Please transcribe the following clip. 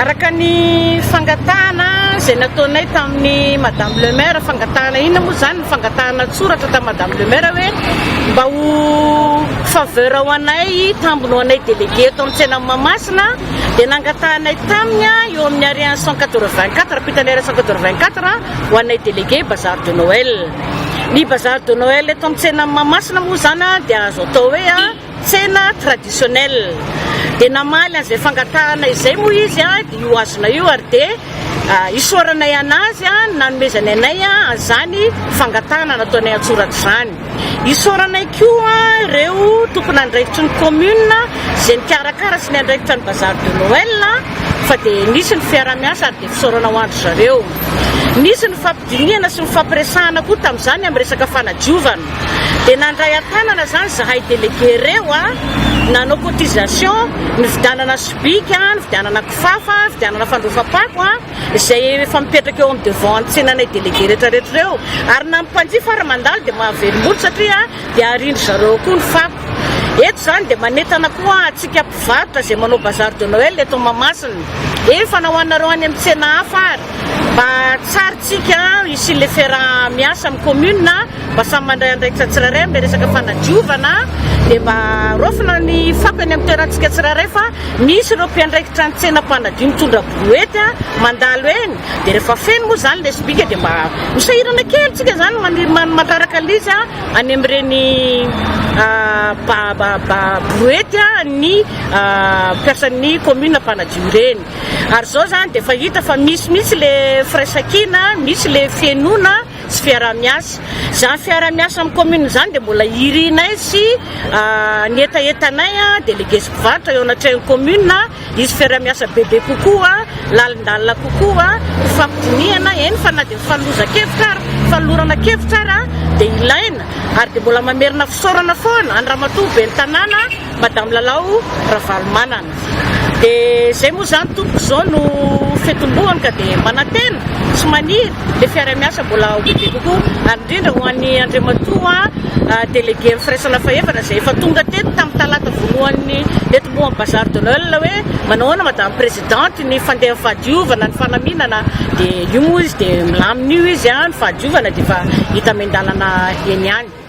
araka ny fangatahana izay nataonay tamin'ny madame le maire. Fangatahana ina moa zany ny fangatahana an-tsoratra ta madame le maire hoe mba ho faveur ho anay tambony ho anay delege eto amin'ny Tsena Mahamasina dia nangatahanay taminy eo amin'ny ariany 184 pitany 184 ho anay delege bazar de Noël. Ny bazar de Noël eto amin'ny Tsena Mahamasina moa zany dia azo atao hoe tsena traditionnelle. Dia namaly an'izay fangatahana izay moa izy dia io azona io ary dia isoranay anazy nanomezany anay an'izany fangatahana nataonay an-tsoratra zany. Isoranay koa ireo tompony andraikitry ny commune izay nikarakara sy ny andraikitra ny bazar de Noël fa dia nisy ny fiara-miasa ary dia fisorana ho andro zareo. Nisy ny fampidiniana sy ny fampiresahana koa tamin'izany amin'ny resaka fanadiovana. Dia nandray an-tanana zany zahay delege ireo nanao cotisation, ny vidanana sobika, ny vidanana kifafa, ny vidanana fandrofa-pako izay efa mipetraka eo amin'ny devant tsenanay delege rehetrarehetra ireo. Ary na mpanjifa ary mandalo dia mahavelom-bolo satria dia arindry zareo koa ny fako. Eto zany dia manetana koa atsika mpivarotra izay manao bazar de Noël eto Mahamasina. Efa nahoanareo any amin'ny tsena hafa ary mba tsara tsika ici le fiara-miasa amin'ny commune mba samy mandray andraikitra tsirairay amin'ny resaka fanadiovana dia mba rofina ny fako any amin'ny toerantsika tsirairay fa misy ireo mpiandraikitra ny tsena mpanadio mitondra brouette mandalo eny dia rehefa feno moa zany le sobika dia mba misahirana kely tsika zany manaraka an'izy any amin'ireny brouette ny personny commune mpanadio ireny. Ary zao zany dia fa hita fa misy le firaisan-kina, misy le fienoana sy fiara-miasa. Zany fiara-miasa amin'ny commune zany dia mbola irinay sy ny etaetanay delege sy mpivarotra eo anatrehany commune. Izy fiara-miasa bebe kokoa, lalindalina kokoa, fampidiniana eny fa na dia falorana-kevitra dia ilaina. Ary dia mbola mamerina fisaorana foana any Batou Beach Tanana madame Lalao RAVALOMANANA. Dia zay moa zany tompoko zao no fetombohany ka dia manantena sy maniry le fiara-miasa mbola ho bebe kokoa. Ary indrindra ho an'ny Andriamatoa delege firaisana faefana izay efa tonga teto tamin'ny talata voalohan'ny letombohan'ny bazar de Noël hoe manahoana madame présidente ny fandeha fahadiovana ny fanaminana dia io moa izy dia milamina io izy ny fahadiovana dia efa hita amy an-dalana eny ihany.